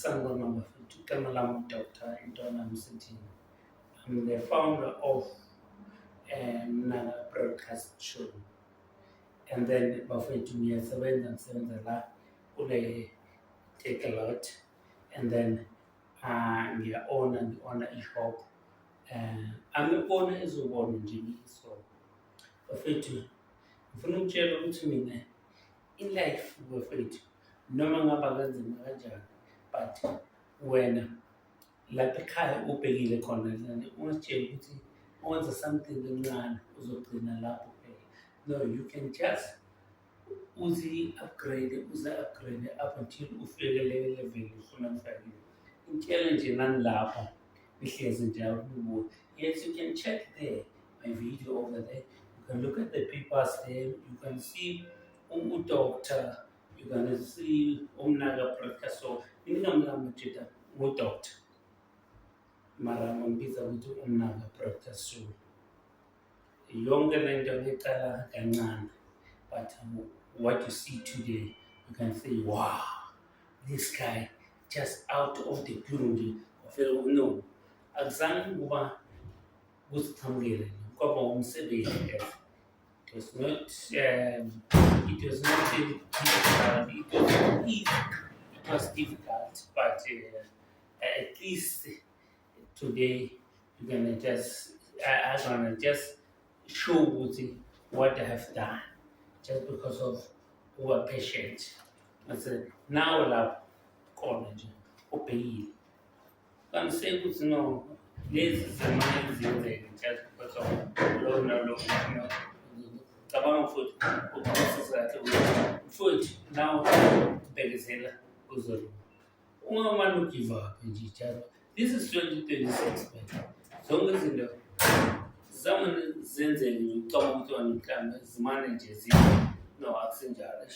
Sanibona bafethu, igama lami uDr. Ntwana Msithini. I'm the founder of Mnanga Broadcast Show. And then bafethu ngisebenza la kule Takealot, and then ngiya-owner i-shop. Ami-owner ezobona nje so bafethu ngifuna ukutshela ukuthi mina in life bafethu noma ngaba kanzima kanjani, but wena lapha ekhaya ubhekile khona ungasitsheli ukuthi wenza something encane uzogcina lapho phela. No, you can just uzi-upgrade up until ufike le level ufuna ngifakile. Ngitshele nje nani lapha nihlezi njalo nibuka. Yes, you can check there my video over there. You can look at the papers there. You can see doctor. You can see Mnanga Broadcast. So ngingamlamutshela doctor. Mara ngibiza ukuthi Mnanga Broadcast Show. Yonke lento ngicala kancane, but what you see today, you can say, wow, this guy just out of the blue. No, akuzange kuba kusiqhamukele kwaba umsebenzi. It was not difficult. It was easy. It was difficult, but at least today I'm gonna just show what I have done, just because of our patient. I said now la college obeyile. Can say good no. This is a man just because of no. Kabang food now begazela uzolo. Ungamanu give up nje. This is 2026 man. Zonke izinto zamane zenzele ngicabanga ukuthi wena mhlawumbe zimane nje no akusenjalo.